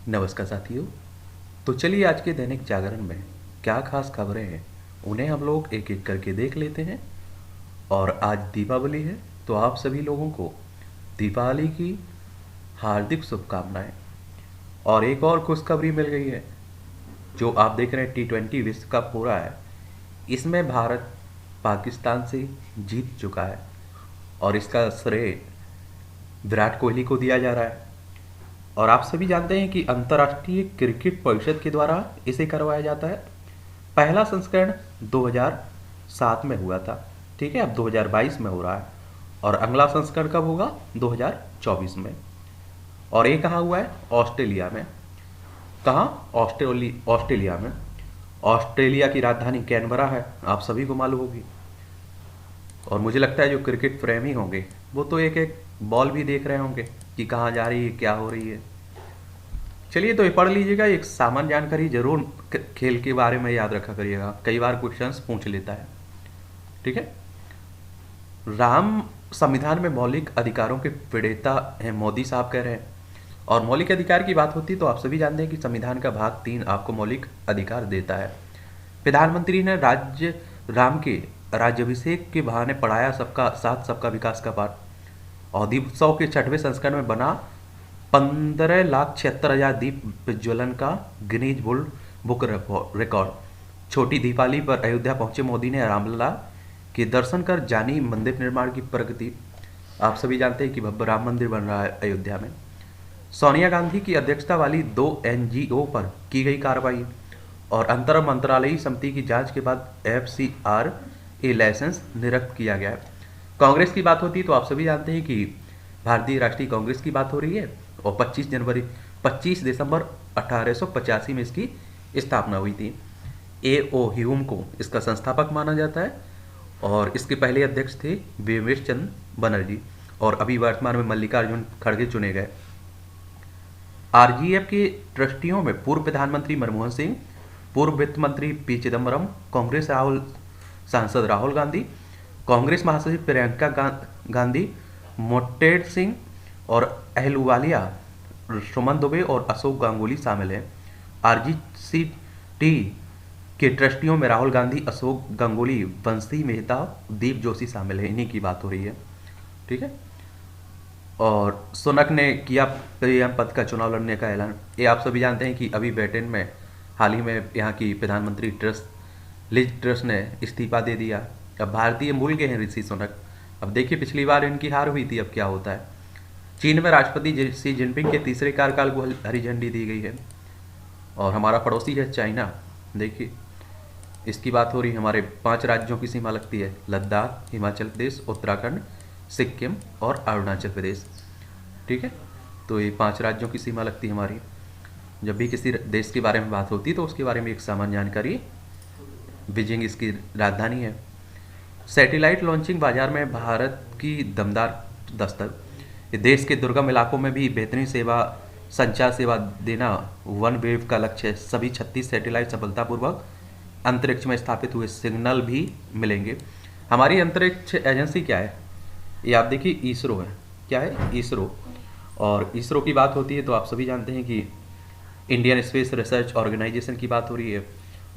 नमस्कार साथियों। तो चलिए आज के दैनिक जागरण में क्या खास खबरें हैं उन्हें हम लोग एक एक करके देख लेते हैं। और आज दीपावली है तो आप सभी लोगों को दीपावली की हार्दिक शुभकामनाएं। और एक और खुशखबरी मिल गई है। जो आप देख रहे हैं T20 विश्व कप हो रहा है, इसमें भारत पाकिस्तान से जीत चुका है और इसका श्रेय विराट कोहली को दिया जा रहा है। और आप सभी जानते हैं कि अंतर्राष्ट्रीय क्रिकेट परिषद के द्वारा इसे करवाया जाता है। पहला संस्करण 2007 में हुआ था, ठीक है। अब 2022 में हो रहा है और अगला संस्करण कब होगा? 2024 में। और ये कहाँ हुआ है? ऑस्ट्रेलिया में। कहाँ? ऑस्ट्रेलिया में। ऑस्ट्रेलिया की राजधानी कैनबरा है, आप सभी को मालूम होगी। और मुझे लगता है जो क्रिकेट प्रेमी होंगे वो तो एक एक बॉल भी देख रहे होंगे कि कहाँ जा रही है, क्या हो रही है। चलिए तो ये पढ़ लीजिएगा, एक सामान्य जानकारी जरूर खेल के बारे में याद रखा करिएगा, कई बार क्वेश्चंस पूछ लेता है, ठीक है। राम संविधान में मौलिक अधिकारों के प्रणेता हैं, मोदी साहब कह रहे हैं। और मौलिक अधिकार की बात होती है तो आप सभी जानते हैं कि संविधान का भाग 3 आपको मौलिक अधिकार देता है। प्रधानमंत्री ने राम के राज्याभिषेक के बहाने पढ़ाया सबका साथ सबका विकास का पाठ। और दीपोत्सव के 6वें संस्करण में बना 15,76,000 दीप प्रज्वलन का गिनीज वर्ल्ड बुक रिकॉर्ड। छोटी दीपावली पर अयोध्या पहुंचे मोदी ने रामलला के दर्शन कर जानी मंदिर निर्माण की प्रगति। आप सभी जानते हैं कि भव्य राम मंदिर बन रहा है अयोध्या में। सोनिया गांधी की अध्यक्षता वाली 2 NGO पर की गई कार्रवाई। और अंतर मंत्रालयी समिति की जांच के बाद FCRA लाइसेंस निरस्त किया गया है। कांग्रेस की बात होती है तो आप सभी जानते हैं कि भारतीय राष्ट्रीय कांग्रेस की बात हो रही है। और 25 दिसंबर 1885 में इसकी स्थापना हुई थी। A.O. ह्यूम को इसका संस्थापक माना जाता है और इसके पहले अध्यक्ष थे विमेश चंद्र बनर्जी। और अभी वर्तमान में मल्लिकार्जुन खड़गे चुने गए। RGF के ट्रस्टियों में पूर्व प्रधानमंत्री मनमोहन सिंह, पूर्व वित्त मंत्री P. चिदम्बरम, कांग्रेस सांसद राहुल गांधी, कांग्रेस महासचिव प्रियंका गांधी, मोटेड सिंह और अहलुवालिया, सुमन दुबे और अशोक गांगुली शामिल हैं। RGCT के ट्रस्टियों में राहुल गांधी, अशोक गांगुली, बंसी मेहता, दीप जोशी शामिल हैं। इन्हीं की बात हो रही है, ठीक है। और सुनक ने किया PM पद का चुनाव लड़ने का ऐलान। ये आप सभी जानते हैं कि अभी ब्रिटेन में हाल ही में यहाँ की प्रधानमंत्री लिज ट्रस ने इस्तीफा दे दिया। अब भारतीय मूल के हैं ऋषि सुनक। अब देखिए पिछली बार इनकी हार हुई थी, अब क्या होता है। चीन में राष्ट्रपति शी जिनपिंग के तीसरे कार्यकाल को हरी झंडी दी गई है। और हमारा पड़ोसी है चाइना। देखिए इसकी बात हो रही है। हमारे 5 राज्यों की सीमा लगती है, लद्दाख, हिमाचल प्रदेश, उत्तराखंड, सिक्किम और अरुणाचल प्रदेश, ठीक है। तो ये 5 राज्यों की सीमा लगती है हमारी। जब भी किसी देश के बारे में बात होती है तो उसके बारे में एक सामान्य जानकारी। बीजिंग इसकी राजधानी है। सैटेलाइट लॉन्चिंग बाजार में भारत की दमदार दस्तक। देश के दुर्गम इलाकों में भी बेहतरीन संचार सेवा देना वन वेव का लक्ष्य है। सभी 36 सैटेलाइट सफलतापूर्वक अंतरिक्ष में स्थापित हुए, सिग्नल भी मिलेंगे। हमारी अंतरिक्ष एजेंसी क्या है? ये आप देखिए इसरो है। क्या है? इसरो। और इसरो की बात होती है तो आप सभी जानते हैं कि इंडियन स्पेस रिसर्च ऑर्गेनाइजेशन की बात हो रही है।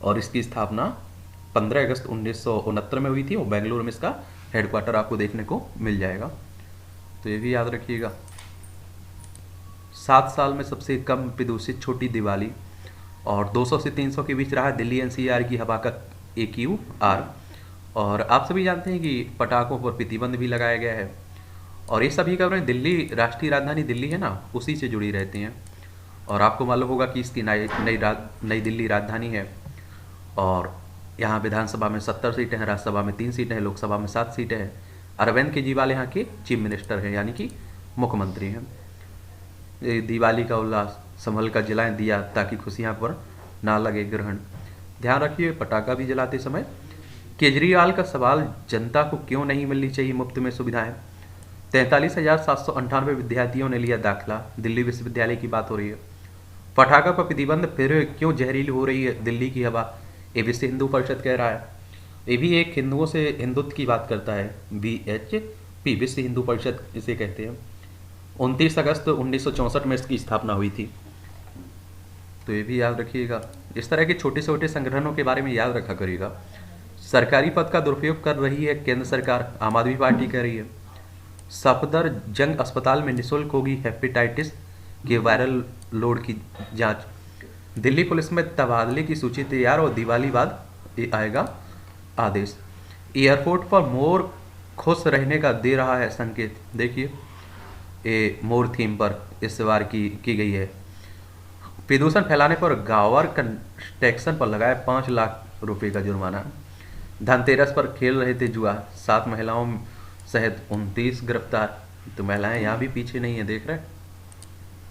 और इसकी स्थापना 15 अगस्त 1969 में हुई थी और बेंगलुरु में इसका हेडक्वार्टर आपको देखने को मिल जाएगा, तो ये भी याद रखिएगा। 7 साल में सबसे कम प्रदूषित छोटी दिवाली। और 200 से 300 के बीच रहा दिल्ली NCR की हवा का AQR। और आप सभी जानते हैं कि पटाखों पर प्रतिबंध भी लगाया गया है। और ये सभी खबरें दिल्ली, राष्ट्रीय राजधानी दिल्ली है ना, उसी से जुड़ी रहती हैं। और आपको मालूम होगा कि इसकी नई दिल्ली राजधानी है। और यहाँ विधानसभा में 70 सीटें हैं, राज्यसभा में 3 सीटें हैं, लोकसभा में 7 सीटें हैं। अरविंद केजरीवाल यहाँ के चीफ मिनिस्टर हैं, यानी कि मुख्यमंत्री हैं। दिवाली का उल्लास, संभल का जलाएं दिया ताकि खुशियाँ पर ना लगे ग्रहण। ध्यान रखिए पटाखा भी जलाते समय। केजरीवाल का सवाल, जनता को क्यों नहीं मिलनी चाहिए मुफ्त में सुविधाएं? 43,798 विद्यार्थियों ने लिया दाखिला, दिल्ली विश्वविद्यालय की बात हो रही है। पटाखा पर प्रतिबंध, फिर क्यों जहरीली हो रही है दिल्ली की हवा? ये विश्व हिंदू परिषद कह रहा है। ये भी एक हिंदुओं से हिंदुत्व की बात करता है। VHP, विश्व हिंदू परिषद इसे कहते हैं। 29 अगस्त 1964 में इसकी स्थापना हुई थी। तो ये भी याद रखिएगा। इस तरह के छोटे छोटे संगठनों के बारे में याद रखा करिएगा। सरकारी पद का दुरुपयोग कर रही है केंद्र सरकार, आम आदमी पार्टी कह रही है। सफदरजंग अस्पताल में निःशुल्क होगी हेपेटाइटिस के वायरल लोड की जांच। दिल्ली पुलिस में तबादले की सूची तैयार और दिवाली बाद ये आएगा आदेश। एयरपोर्ट पर मोर खुश रहने का दे रहा है संकेत। देखिए ये मोर थीम पर इस बार की गई है। प्रदूषण फैलाने पर गावर कंस्ट्रक्शन पर लगाया 5 लाख रुपए का जुर्माना। धनतेरस पर खेल रहे थे जुआ, 7 महिलाओं सहित 29 गिरफ्तार। तो महिलाएं यहाँ भी पीछे नहीं है, देख रहे हैं।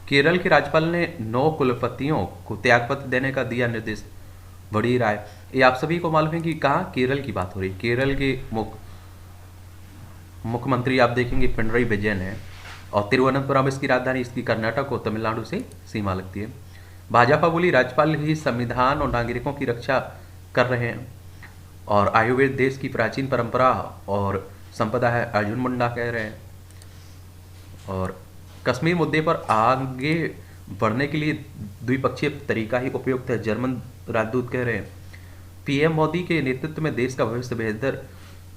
केरल के राज्यपाल ने 9 कुलपतियों को त्यागपत्र देने का दिया निर्देश। बड़ी राय। ये आप सभी को मालूम है कि कहाँ केरल की बात हो रही। केरल के मुख्यमंत्री आप देखेंगे पिनरई विजयन है, और तिरुवनंतपुरम इसकी राजधानी, इसकी कर्नाटक और तमिलनाडु से सीमा लगती है। भाजपा बोली राज्यपाल ही संविधान और नागरिकों की रक्षा कर रहे हैं, और आयुर्वेद देश की प्राचीन परंपरा और संपदा है, अर्जुन मुंडा कह रहे हैं। और कश्मीर मुद्दे पर आगे बढ़ने के लिए द्विपक्षीय तरीका ही उपयुक्त है, जर्मन राजदूत कह रहे हैं। पीएम मोदी के नेतृत्व में देश का भविष्य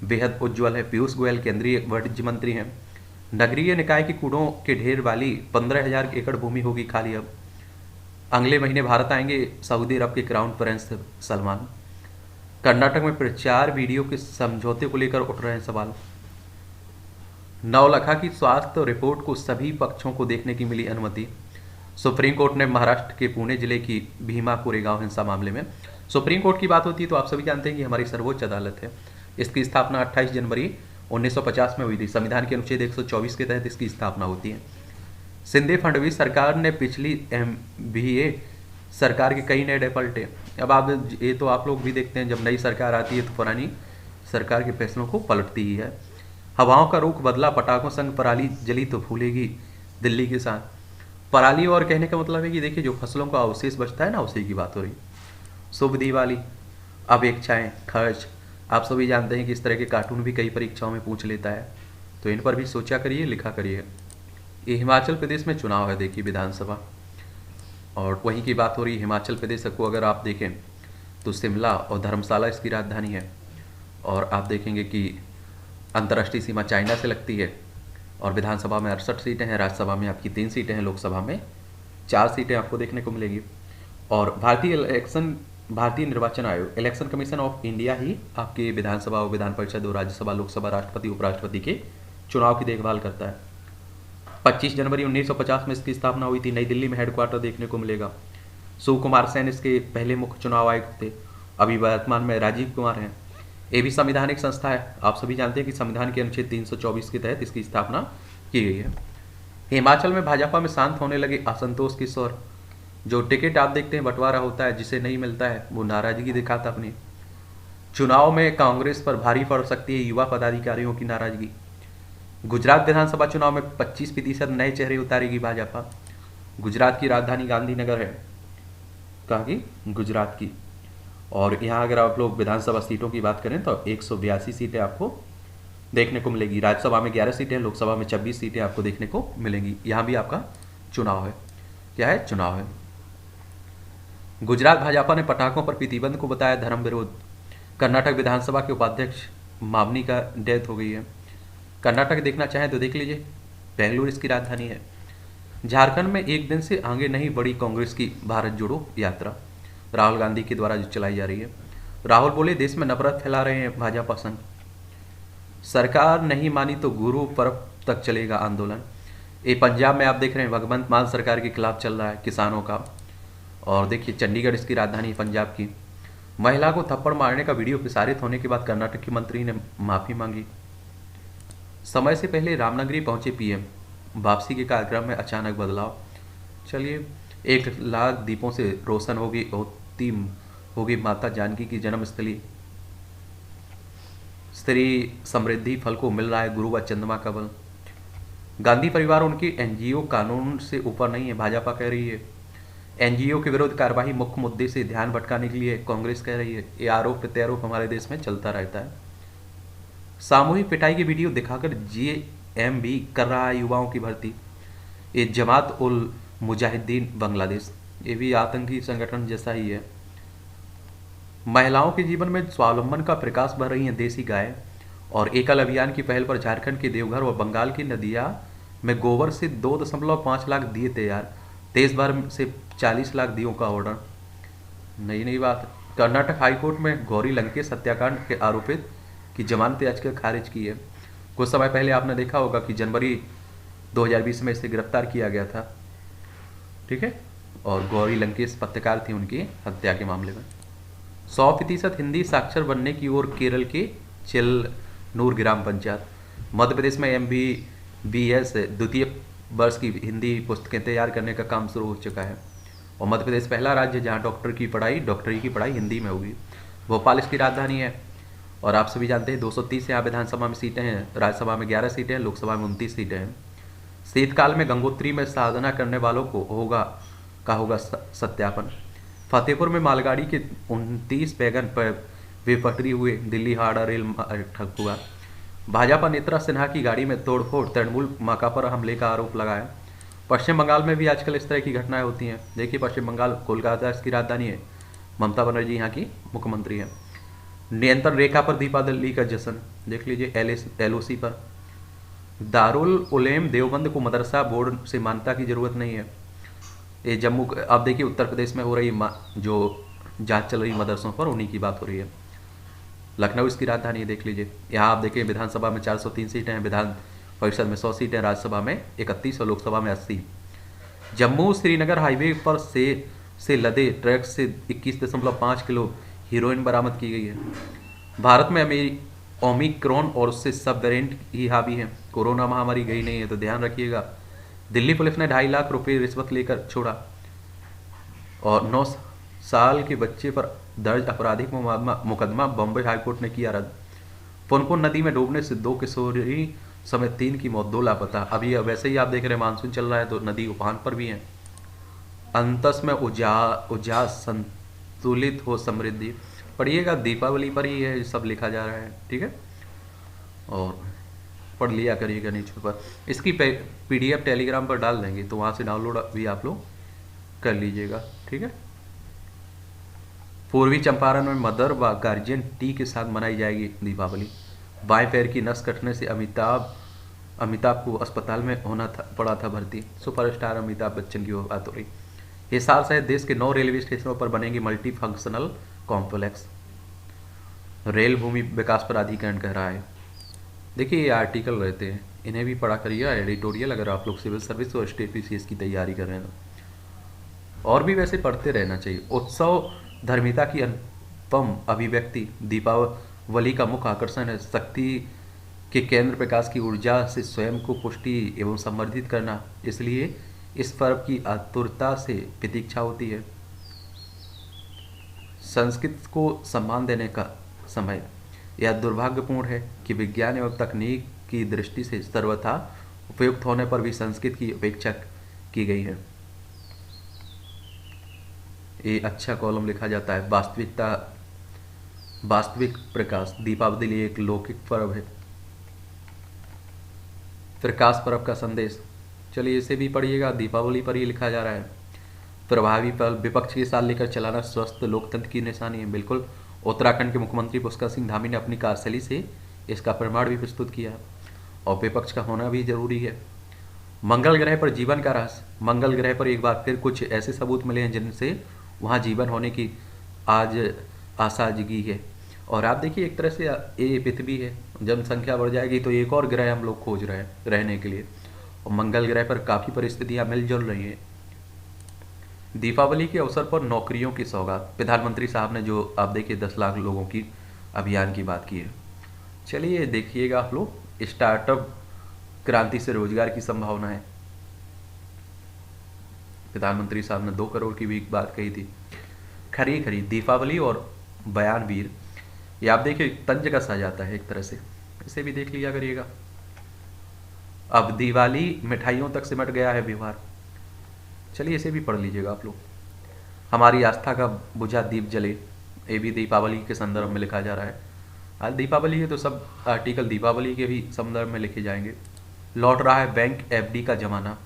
बेहद उज्जवल है, पीयूष गोयल केंद्रीय वाणिज्य मंत्री हैं। नगरीय निकाय की कूड़ों के ढेर वाली 15,000 एकड़ भूमि होगी खाली। अब अगले महीने भारत आएंगे सऊदी अरब के क्राउन प्रिंस सलमान। कर्नाटक में प्रचार वीडियो के समझौते को लेकर उठ रहे हैं सवाल। नवलखा की स्वास्थ्य रिपोर्ट को सभी पक्षों को देखने की मिली अनुमति। सुप्रीम कोर्ट ने महाराष्ट्र के पुणे जिले की भीमा कोरेगांव हिंसा मामले में, सुप्रीम कोर्ट की बात होती है तो आप सभी जानते हैं कि हमारी सर्वोच्च अदालत है। इसकी स्थापना 28 जनवरी 1950 में हुई थी। संविधान के अनुच्छेद 124 के तहत इसकी स्थापना होती है। सिंधे फडणवीस सरकार ने पिछली MBA सरकार के कई नए पलटे। अब आप ये तो आप लोग भी देखते हैं, जब नई सरकार आती है तो पुरानी सरकार के फैसलों को पलटती ही है। हवाओं का रुख बदला, पटाखों संग पराली जली तो फूलेगी दिल्ली के साथ। पराली और कहने का मतलब है कि देखिए जो फसलों का अवशेष बचता है ना, उसी की बात हो रही। शुभ दिवाली, अपेक्षाएं, खर्च, आप सभी जानते हैं कि इस तरह के कार्टून भी कई परीक्षाओं में पूछ लेता है, तो इन पर भी सोचा करिए, लिखा करिए। ये हिमाचल प्रदेश में चुनाव है, देखिए विधानसभा, और वहीं की बात हो रही है। हिमाचल प्रदेश को अगर आप देखें तो शिमला और धर्मशाला इसकी राजधानी है, और आप देखेंगे कि अंतर्राष्ट्रीय सीमा चाइना से लगती है। और विधानसभा में 68 सीटें हैं, राज्यसभा में आपकी 3 सीटें हैं, लोकसभा में 4 सीटें आपको देखने को मिलेगी। और भारतीय निर्वाचन आयोग, इलेक्शन कमीशन ऑफ इंडिया ही आपके विधानसभा और विधान परिषद और राज्यसभा, लोकसभा, राष्ट्रपति, उपराष्ट्रपति के चुनाव की देखभाल करता है। 25 जनवरी 1950 में इसकी स्थापना हुई थी। नई दिल्ली में हेडक्वार्टर देखने को मिलेगा। शिव कुमार सेन इसके पहले मुख्य चुनाव आयुक्त थे, अभी वर्तमान में राजीव कुमार हैं। ये भी संवैधानिक संस्था है। आप सभी जानते हैं कि संविधान के अनुच्छेद 324 के तहत इसकी स्थापना की गई है। हिमाचल में भाजपा में शांत होने लगे असंतोष के स्वर। जो टिकट आप देखते हैं बंटवारा होता है, जिसे नहीं मिलता है वो नाराजगी दिखाता अपनी। चुनाव में कांग्रेस पर भारी पड़ सकती है युवा पदाधिकारियों की नाराजगी। गुजरात विधानसभा चुनाव में 25% नए चेहरे उतारेगी भाजपा। गुजरात की राजधानी गांधीनगर है, कहाँ की? गुजरात की। और यहाँ अगर आप लोग विधानसभा सीटों की बात करें तो 182 सीटें आपको देखने को मिलेगी। राज्यसभा में 11 सीटें, लोकसभा में 26 सीटें आपको देखने को मिलेंगी। यहाँ भी आपका चुनाव है। क्या है? चुनाव है। गुजरात भाजपा ने पटाखों पर प्रतिबंध को बताया धर्म विरोध। कर्नाटक विधानसभा के उपाध्यक्ष मावनी का डेथ हो गई है। कर्नाटक देखना चाहें तो देख लीजिए, बेंगलुरु इसकी राजधानी है। झारखंड में एक दिन से आगे नहीं बढ़ी कांग्रेस की भारत जोड़ो यात्रा, राहुल गांधी के द्वारा जो चलाई जा रही है। राहुल बोले देश में नफरत फैला रहे हैं भाजपा संघ। सरकार नहीं मानी तो गुरु पर्व तक चलेगा आंदोलन। ये पंजाब में आप देख रहे हैं भगवंत मान सरकार के खिलाफ चल रहा है किसानों का। और देखिए चंडीगढ़ इसकी राजधानी है पंजाब की। महिला को थप्पड़ मारने का वीडियो प्रसारित होने के बाद कर्नाटक की मंत्री ने माफी मांगी। समय से पहले रामनगरी पहुंचे पीएम, वापसी के कार्यक्रम में अचानक बदलाव। चलिए, 1 लाख दीपों से रोशन होगी माता जानकी की जन्मस्थली। स्त्री समृद्धि फल को मिल रहा है गुरु व चंद्रमा का बल। गांधी परिवार उनकी एनजीओ कानून से ऊपर नहीं है, भाजपा कह रही है। एनजीओ के विरुद्ध कार्यवाही मुख्य मुद्दे से ध्यान भटकाने के लिए कांग्रेस कह रही है। ये आरोप प्रत्यारोप हमारे देश में चलता रहता है। सामूहिक पिटाई की वीडियो दिखाकर जेएमबी कर रहा है युवाओं की भर्ती। ये जमात उल मुजाहिदीन बांग्लादेश, ये भी आतंकी संगठन जैसा ही है। महिलाओं के जीवन में स्वावलंबन का प्रकाश भर रही हैं देसी गाय। और एकल अभियान की पहल पर झारखंड के देवघर और बंगाल की नदियाँ में गोबर से 2.5 लाख दिए तैयार। देश भर से 40 लाख दियों का ऑर्डर। नई नई बात। कर्नाटक हाईकोर्ट में गौरी लंकेश हत्याकांड के आरोपित की जमानत याचिका खारिज की है। कुछ समय पहले आपने देखा होगा कि जनवरी 2020 में इसे गिरफ्तार किया गया था, ठीक है। और गौरी लंकेश पत्रकार थी उनकी हत्या के मामले में। 100% हिंदी साक्षर बनने की ओर केरल के चेल्लूर ग्राम पंचायत। मध्य प्रदेश में MBBS द्वितीय वर्ष की हिंदी पुस्तकें तैयार करने का काम शुरू हो चुका है। और मध्य प्रदेश पहला राज्य जहां डॉक्टरी की पढ़ाई हिंदी में होगी। भोपाल इसकी राजधानी है। और आप सभी जानते हैं 230 यहाँ विधानसभा में सीटें हैं, राज्यसभा में 11 सीटें हैं, लोकसभा में 29 सीटें हैं। शीतकाल में गंगोत्री में साधना करने वालों को होगा सत्यापन। फतेहपुर में मालगाड़ी के 29 वैगन पर बेपटरी हुए, दिल्ली हावड़ा रेल ठप हुआ। भाजपा नेता सिन्हा की गाड़ी में तोड़फोड़, तृणमूल माका पर हमले का आरोप लगाया। पश्चिम बंगाल में भी आजकल इस तरह की घटनाएं होती हैं। देखिए पश्चिम बंगाल, कोलकाता इसकी राजधानी है। ममता बनर्जी यहाँ की मुख्यमंत्री हैं। नियंत्रण रेखा पर दीपावली का जश्न, देख लीजिए LOC पर। दारुल उलेम देवबंद को मदरसा बोर्ड से मान्यता की जरूरत नहीं है। ये जम्मू, आप देखिए उत्तर प्रदेश में हो रही जो जांच चल रही मदरसों पर, उन्हीं की बात हो रही है। लखनऊ इसकी राजधानी है, देख लीजिए। यहाँ आप देखिए विधानसभा में 403 सीटें हैं, विधान परिषद में 100 सीटें, राज्यसभा में 31 और लोकसभा में 80। जम्मू श्रीनगर हाईवे पर से लदे ट्रक से 21.5 किलो हीरोइन बरामद की गई है। भारत में ओमिक्रॉन और उससे सब वेरिएंट ही हावी है। कोरोना महामारी गई नहीं है, तो ध्यान रखिएगा। दिल्ली पुलिस ने 2.5 लाख रुपए रिश्वत लेकर छोड़ा। और 9 साल के बच्चे पर दर्ज आपराधिक मुकदमा बॉम्बे हाईकोर्ट ने किया रद्द। पुनपुन नदी में डूबने से 2 किशोरी समेत 3 की मौत, 2 लापता। अभी वैसे ही आप देख रहे हैं मानसून चल रहा है तो नदी उफान पर भी है। अंतस में उजास संतुलित हो समृद्धि, पढ़िएगा दीपावली पर ही है सब लिखा जा रहा है, ठीक है। और पढ़ लिया करिएगा नीचे पर। इसकी PDF टेलीग्राम पर डाल देंगे तो वहाँ से डाउनलोड भी आप लोग कर लीजिएगा, ठीक है। पूर्वी चंपारण में मदर व गार्जियन टी के साथ मनाई जाएगी दीपावली। बाएं पैर की नस कटने से अमिताभ को अस्पताल में पड़ा था भर्ती। सुपरस्टार अमिताभ बच्चन की बात हो रही। ये साल सहित देश के 9 रेलवे स्टेशनों पर बनेंगे मल्टी फंक्शनल कॉम्प्लेक्स, रेल भूमि विकास प्राधिकरण कह रहा है। देखिए ये आर्टिकल रहते हैं, इन्हें भी पढ़ा करिएगा, एडिटोरियल, अगर आप लोग सिविल सर्विस और स्टेट PCS की तैयारी कर रहे हैं तो। और भी वैसे पढ़ते रहना चाहिए। उत्सव धर्मिता की अनुपम अभिव्यक्ति, दीपावली का मुख्य आकर्षण है। शक्ति के केंद्र प्रकाश की ऊर्जा से स्वयं को पुष्टि एवं संवर्धित करना, इसलिए इस पर्व की आतुरता से प्रतीक्षा होती है। संस्कृत को सम्मान देने का समय। यह दुर्भाग्यपूर्ण है कि विज्ञान एवं तकनीक की दृष्टि से सर्वथा उपयुक्त होने पर भी संस्कृत की उपेक्षा की गई है। ये अच्छा कॉलम लिखा जाता है। वास्तविक प्रकाश, दीपावली एक लौकिक पर्व है, प्रकाश पर्व का संदेश। चलिए इसे भी पढ़िएगा, दीपावली पर ही लिखा जा रहा है। प्रभावी पर्व, विपक्ष के साथ लेकर चलाना स्वस्थ लोकतंत्र की निशानी है। बिल्कुल, उत्तराखंड के मुख्यमंत्री पुष्कर सिंह धामी ने अपनी कार्यशैली से इसका प्रमाण भी प्रस्तुत किया और विपक्ष का होना भी जरूरी है। मंगल ग्रह पर जीवन का रहस्य। मंगल ग्रह पर एक बार फिर कुछ ऐसे सबूत मिले हैं जिनसे वहाँ जीवन होने की आज आशा जगी है। और आप देखिए एक तरह से ये पृथ्वी है, जनसंख्या बढ़ जाएगी तो एक और ग्रह हम लोग खोज रहे हैं रहने के लिए, और मंगल ग्रह पर काफ़ी परिस्थितियाँ मिलजुल रही हैं। दीपावली के अवसर पर नौकरियों की सौगात, प्रधानमंत्री साहब ने जो आप देखिए 10 लाख लोगों की अभियान की बात की है। चलिए देखिएगा आप लोग, स्टार्टअप क्रांति से रोजगार की संभावना है। प्रधानमंत्री साहब ने 2 करोड़ की भी बात कही थी। खरी दीपावली और बयान वीर, ये आप देखिए तंज कसा जाता है एक तरह से, इसे भी देख लिया करिएगा। अब दिवाली मिठाइयों तक सिमट गया है व्यवहार, चलिए इसे भी पढ़ लीजिएगा आप लोग। हमारी आस्था का बुझा दीप जले, ये भी दीपावली के संदर्भ में लिखा जा रहा है। आज दीपावली है तो सब आर्टिकल दीपावली के भी संदर्भ में लिखे जाएंगे। लौट रहा है बैंक FD का जमाना,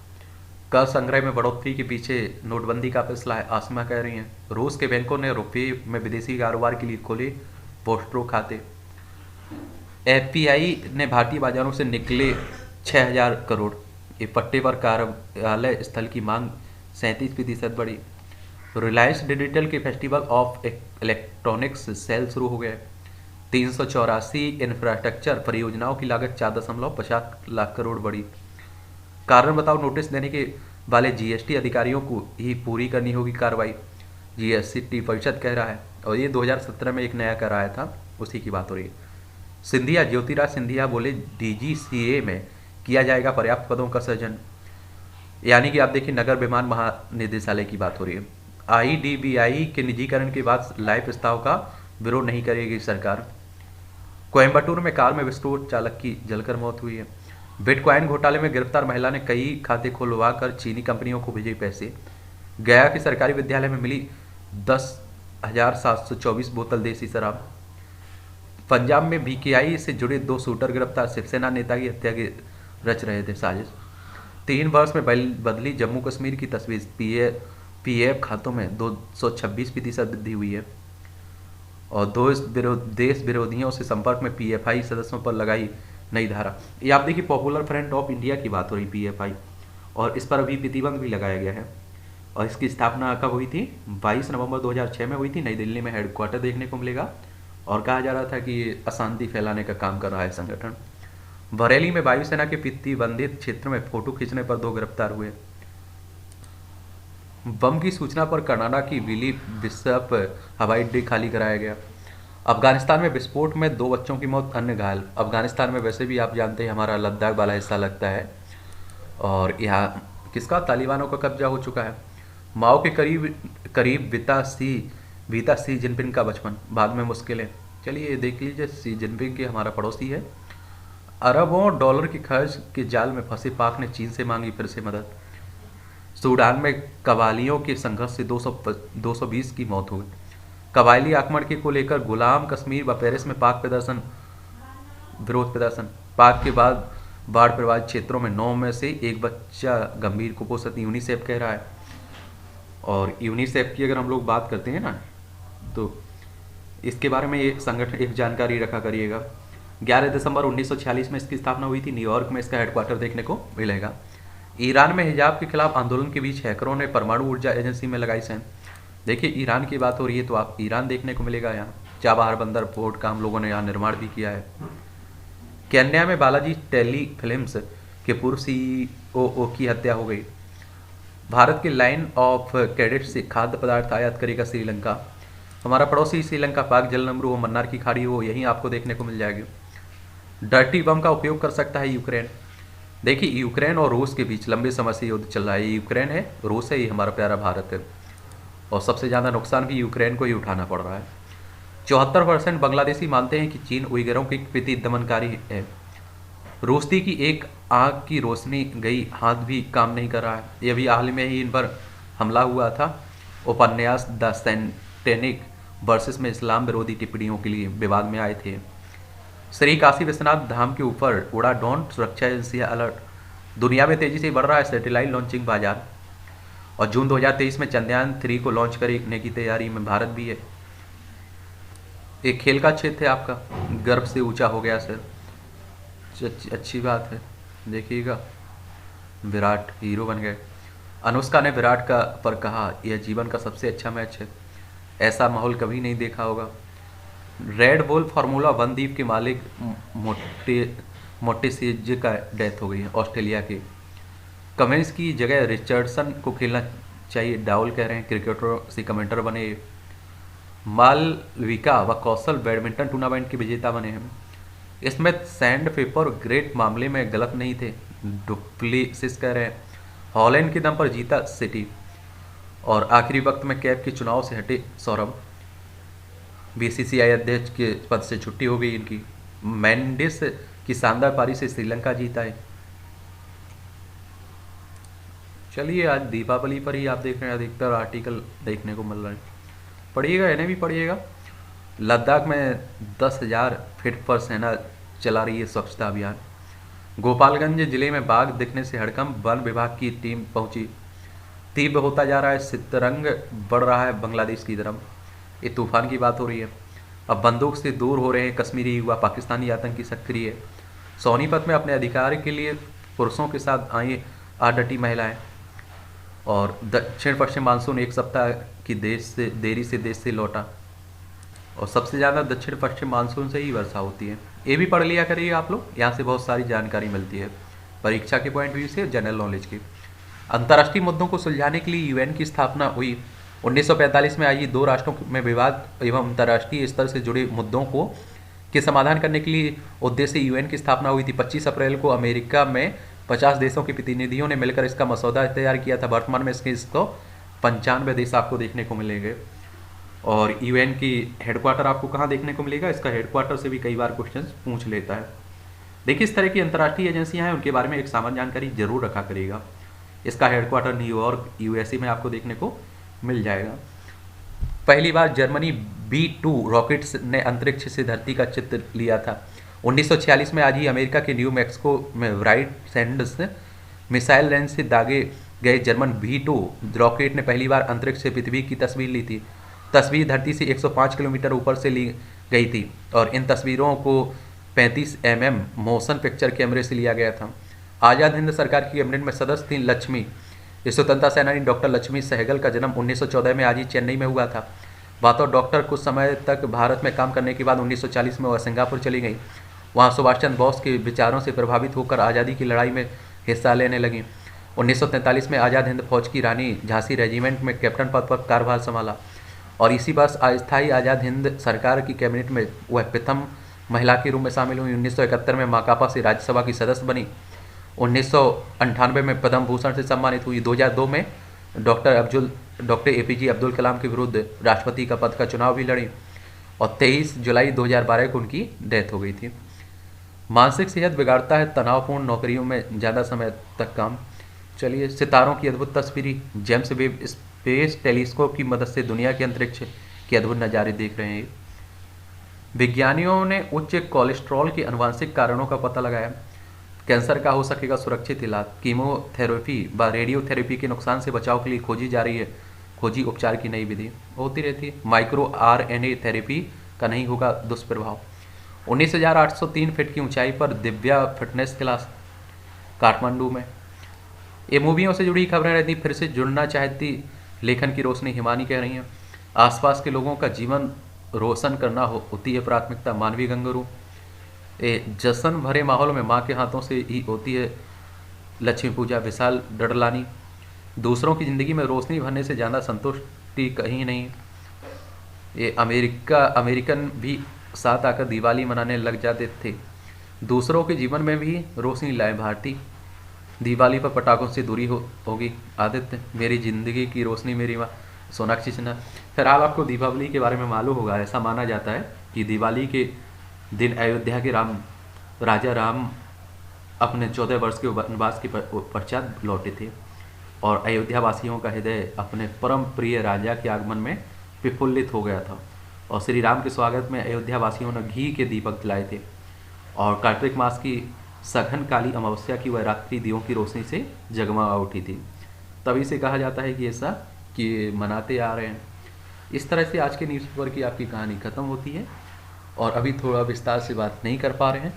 कर संग्रह में बढ़ोतरी के पीछे नोटबंदी का फैसला है, आसमा कह रही हैं। रूस के बैंकों ने रुपये में विदेशी कारोबार के लिए खोले पोस्टरो खाते। एफपीआई ने भारतीय बाजारों से निकले 6,000 करोड़। ये पट्टे पर कार्यालय स्थल की मांग 37% बढ़ी। रिलायंस डिजिटल के फेस्टिवल ऑफ इलेक्ट्रॉनिक्स सेल शुरू हो गए। 384 इंफ्रास्ट्रक्चर परियोजनाओं की लागत 4.50 लाख करोड़ बढ़ी। कारण बताओ नोटिस देने के वाले जीएसटी अधिकारियों को ही पूरी करनी होगी कार्रवाई, जीएसटी परिषद कह रहा है। और ये 2017 में एक नया कर आया था, उसी की बात हो रही है। सिंधिया, ज्योतिराज सिंधिया बोले डीजीसीए में किया जाएगा पर्याप्त पदों का सृजन। यानी कि आप देखिए नगर विमान महानिदेशालय की बात हो रही है। आईडीबीआई के निजीकरण के बाद लाइव प्रस्ताव का विरोध नहीं करेगी सरकार। कोयम्बटूर में कार में विस्फोट, चालक की जलकर मौत हुई है। बिटकॉइन घोटाले में गिरफ्तार महिला ने कई खाते खुलवा कर चीनी कंपनियों को भेजे पैसे। गया के सरकारी विद्यालय में मिली 10,724 बोतल देसी शराब। पंजाब में बीकेआई से जुड़े 2 शूटर गिरफ्तार, शिवसेना नेता की हत्या की रच रहे थे साजिश। 3 वर्ष में बदली जम्मू कश्मीर की तस्वीर, पीएफ खातों में 226% वृद्धि हुई है। और देश विरोधियों से संपर्क में पीएफआई सदस्यों पर लगाई नई धारा। ये आप देखिए पॉपुलर फ्रंट ऑफ इंडिया की बात हो रही पीएफआई, और इस पर अभी प्रतिबंध भी लगाया गया है। और इसकी स्थापना कब हुई थी? 22 नवंबर 2006 में हुई थी। नई दिल्ली में हेडक्वार्टर देखने को मिलेगा। और कहा जा रहा था कि ये अशांति फैलाने का काम कर रहा है संगठन। बरेली में वायुसेना के प्रतिबंधित क्षेत्र में फोटो खींचने पर 2 गिरफ्तार हुए। बम की सूचना पर कनाडा की विली बिशप हवाई अड्डे खाली कराया गया। अफगानिस्तान में विस्फोट में 2 बच्चों की मौत, अन्य घायल। अफगानिस्तान में वैसे भी आप जानते हैं हमारा लद्दाख वाला हिस्सा लगता है, और यहाँ किसका, तालिबानों का कब्जा हो चुका है। माओ के करीब बीता सी जिनपिंग का बचपन, बाद में मुश्किलें। चलिए देख लीजिए, सी जिनपिंग के हमारा पड़ोसी है। अरबों डॉलर के खर्च के जाल में फंसे पाक ने चीन से मांगी फिर से मदद। सूडान में कबालियों के संघर्ष से 220 की मौत हो गई। कबायली आक्रमण के को लेकर गुलाम कश्मीर व पेरिस में विरोध प्रदर्शन। पाक के बाद बाढ़ प्रभावित क्षेत्रों में 9 में से 1 बच्चा गंभीर कुपोषित, यूनिसेफ कह रहा है। और यूनिसेफ की अगर हम लोग बात करते हैं ना, तो इसके बारे में ये संगठन एक जानकारी रखा करिएगा। 11 दिसंबर 1946 में इसकी स्थापना हुई थी। न्यूयॉर्क में इसका हेडक्वार्टर देखने को मिलेगा। ईरान में हिजाब के खिलाफ आंदोलन के बीच हैकरों ने परमाणु ऊर्जा एजेंसी में लगाई सेंध। देखिए ईरान की बात हो रही है तो आप ईरान देखने को मिलेगा। यहाँ चाबहार बंदर पोर्ट का हम लोगों ने यहाँ निर्माण भी किया है। केन्या में बालाजी टेली फिल्म्स के पूर्व सीईओ की हत्या हो गई। भारत के लाइन ऑफ क्रेडिट से खाद्य पदार्थ आयात करेगा श्रीलंका। हमारा पड़ोसी श्रीलंका, पाक जलनमरू हो, मन्नार की खाड़ी हो, यहीं आपको देखने को मिल जाएगी। डर्टी बम का उपयोग कर सकता है यूक्रेन। देखिए यूक्रेन और रूस के बीच लंबे समय से युद्ध चल रहा है। यूक्रेन है, रूस है, ये हमारा प्यारा भारत है। और सबसे ज़्यादा नुकसान भी यूक्रेन को ही उठाना पड़ रहा है। 74% बांग्लादेशी मानते हैं कि चीन उइगरों के प्रति दमनकारी है। रूसी की एक आँख की रोशनी गई, हाथ भी काम नहीं कर रहा है। ये भी हाल में ही इन पर हमला हुआ था। उपन्यास द सैटेनिक वर्सेस में इस्लाम विरोधी टिप्पणियों के लिए विवाद में आए थे। श्री काशी विश्वनाथ धाम के ऊपर उड़ा ड्रोन, सुरक्षा एजेंसी अलर्ट। दुनिया में तेजी से बढ़ रहा है सैटेलाइट लॉन्चिंग बाजार। और जून 2023 में चंद्रयान 3 को लॉन्च करने की तैयारी में भारत भी है। एक खेल का क्षेत्र है आपका, गर्व से ऊंचा हो गया सर, अच्छी बात है। देखिएगा विराट हीरो बन गए। अनुष्का ने विराट का पर कहा यह जीवन का सबसे अच्छा मैच है, ऐसा माहौल कभी नहीं देखा होगा। रेड बुल फार्मूला 1 द्वीप के मालिक मोटेसेज का डेथ हो गई है, ऑस्ट्रेलिया के। कमेंस की जगह रिचर्डसन को खेलना चाहिए, डाउल कह रहे हैं, क्रिकेटर से कमेंटर बने। मालविका व कौशल बैडमिंटन टूर्नामेंट के विजेता बने हैं। इसमें सैंड पेपर ग्रेट मामले में गलत नहीं थे, डुप्लेसिस कह रहे हैं। हॉलैंड के दम पर जीता सिटी। और आखिरी वक्त में कैब के चुनाव से हटे सौरभ। बीसीसीआई अध्यक्ष के पद से छुट्टी हो गई इनकी। मेंडिस की शानदार पारी से श्रीलंका जीता है। चलिए आज दीपावली पर ही आप देख रहे हैं अधिकतर आर्टिकल देखने को मिल रहे हैं, पढ़िएगा, इन्हें भी पढ़िएगा। लद्दाख में 10,000 फीट पर सेना चला रही है स्वच्छता अभियान। गोपालगंज जिले में बाघ दिखने से हड़कंप, वन विभाग की टीम पहुंची। तीव्र होता जा रहा है सितरंग, बढ़ रहा है बांग्लादेश की तरफ। ये तूफान की बात हो रही है। अब बंदूक से दूर हो रहे हैं कश्मीरी युवा, पाकिस्तानी आतंकी सक्रिय। सोनीपत में अपने अधिकार के लिए पुरुषों के साथ आई आडटी महिलाएं। और दक्षिण पश्चिम मानसून एक सप्ताह की देरी से देश से लौटा। और सबसे ज़्यादा दक्षिण पश्चिम मानसून से ही वर्षा होती है। ये भी पढ़ लिया करिए आप लोग, यहाँ से बहुत सारी जानकारी मिलती है परीक्षा के पॉइंट व्यू से, जनरल नॉलेज की। अंतर्राष्ट्रीय मुद्दों को सुलझाने के लिए यूएन की स्थापना हुई। 1945 में आई दो राष्ट्रों में विवाद एवं अंतर्राष्ट्रीय स्तर से जुड़े मुद्दों को के समाधान करने के लिए उद्देश्य यूएन की स्थापना हुई थी। 25 अप्रैल को अमेरिका में 50 देशों के प्रतिनिधियों ने मिलकर इसका मसौदा तैयार किया था। वर्तमान में इसके 195 देश आपको देखने को मिलेंगे। और यूएन की हेडक्वार्टर आपको कहाँ देखने को मिलेगा, इसका हेडक्वार्टर से भी कई बार क्वेश्चन पूछ लेता है। देखिए, इस तरह की अंतर्राष्ट्रीय एजेंसियां हैं, उनके बारे में एक सामान्य जानकारी जरूर रखा करिएगा। इसका हेडक्वार्टर न्यूयॉर्क यूएसए में आपको देखने को मिल जाएगा। पहली बार जर्मनी B-2 रॉकेट्स ने अंतरिक्ष से धरती का चित्र लिया था। 1946 में आज ही अमेरिका के न्यू मैक्सिको में राइट सैंडर्स मिसाइल रेंज से दागे गए जर्मन B-2 रॉकेट ने पहली बार अंतरिक्ष से पृथ्वी की तस्वीर ली थी। तस्वीर धरती से 105 किलोमीटर ऊपर से ली गई थी और इन तस्वीरों को 35 mm मोशन पिक्चर कैमरे से लिया गया था। आज़ाद हिंद सरकार की कैबिनेट में सदस्य थी लक्ष्मी। स्वतंत्रता सेनानी डॉक्टर लक्ष्मी सहगल का जन्म 1914 में आज ही चेन्नई में हुआ था। बतौर डॉक्टर कुछ समय तक भारत में काम करने के बाद 1940 में वह सिंगापुर चली गई। वहाँ सुभाष चंद्र बोस के विचारों से प्रभावित होकर आज़ादी की लड़ाई में हिस्सा लेने लगी। 1943 में आज़ाद हिंद फौज की रानी झांसी रेजिमेंट में कैप्टन पद पर कार्यभार संभाला और इसी वर्ष अस्थायी आज़ाद हिंद सरकार की कैबिनेट में वह प्रथम महिला के रूप में शामिल हुई। 1971 में माकापा से राज्यसभा की सदस्य बनी। 1998 में पद्म भूषण से सम्मानित हुई। 2002 में डॉक्टर APJ अब्दुल कलाम के विरुद्ध राष्ट्रपति का पद का चुनाव भी लड़ी और 23 जुलाई 2012 को उनकी डेथ हो गई थी। मानसिक सेहत बिगाड़ता है तनावपूर्ण नौकरियों में ज़्यादा समय तक काम। चलिए, सितारों की अद्भुत तस्वीरी, जेम्स वेब स्पेस टेलीस्कोप की मदद से दुनिया के अंतरिक्ष के अद्भुत नज़ारे देख रहे हैं। विज्ञानियों ने उच्च कोलेस्ट्रॉल के आनुवंशिक कारणों का पता लगाया। कैंसर का हो सकेगा सुरक्षित इलाज। कीमोथेरेपी व रेडियोथेरेपी के नुकसान से बचाव के लिए खोजी उपचार की नई विधि होती रहती है। माइक्रो RNA थेरेपी का नहीं होगा दुष्प्रभाव। 19,803 फीट की ऊंचाई पर दिव्या फिटनेस क्लास काठमांडू में। ये मूवियों से जुड़ी खबरें रहती, फिर से जुड़ना चाहती लेखन की रोशनी हिमानी कह रही हैं। आसपास के लोगों का जीवन रोशन करना होती है प्राथमिकता, मानवी गंगरू। जश्न भरे माहौल में माँ के हाथों से ही होती है लक्ष्मी पूजा, विशाल डडलानी। दूसरों की ज़िंदगी में रोशनी भरने से ज़्यादा संतुष्टि कहीं नहीं। ये अमेरिकन भी साथ आकर दिवाली मनाने लग जाते थे। दूसरों के जीवन में भी रोशनी लाए भारती। दिवाली पर पटाखों से दूरी होगी। आदित्य, मेरी ज़िंदगी की रोशनी मेरी माँ, सोनाक्षी सिन्हा। फिलहाल आपको दीपावली के बारे में मालूम होगा। ऐसा माना जाता है कि दिवाली के दिन अयोध्या के राजा राम अपने 14 वर्ष के वनवास के पश्चात लौटे थे और अयोध्या वासियों का हृदय अपने परम प्रिय राजा के आगमन में प्रफुल्लित हो गया था और श्री राम के स्वागत में अयोध्या वासियों ने घी के दीपक जलाए थे और कार्तिक मास की सघन काली अमावस्या की वह रात्रि दियों की रोशनी से जगमगा उठी थी। तभी से कहा जाता है कि ऐसा कि मनाते आ रहे हैं। इस तरह से आज के न्यूज़पेपर की आपकी कहानी ख़त्म होती है और अभी थोड़ा विस्तार से बात नहीं कर पा रहे हैं।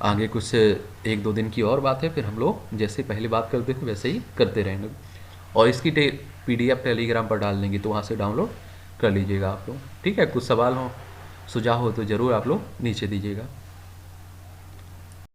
आगे कुछ 1-2 दिन की और बात है, फिर हम लोग जैसे पहले बात करते थे वैसे ही करते रहेंगे और इसकी PDF टेलीग्राम पर डाल देंगे, तो वहाँ से डाउनलोड कर लीजिएगा आप लोग। ठीक है, कुछ सवाल हो सुझाव हो तो ज़रूर आप लोग नीचे दीजिएगा।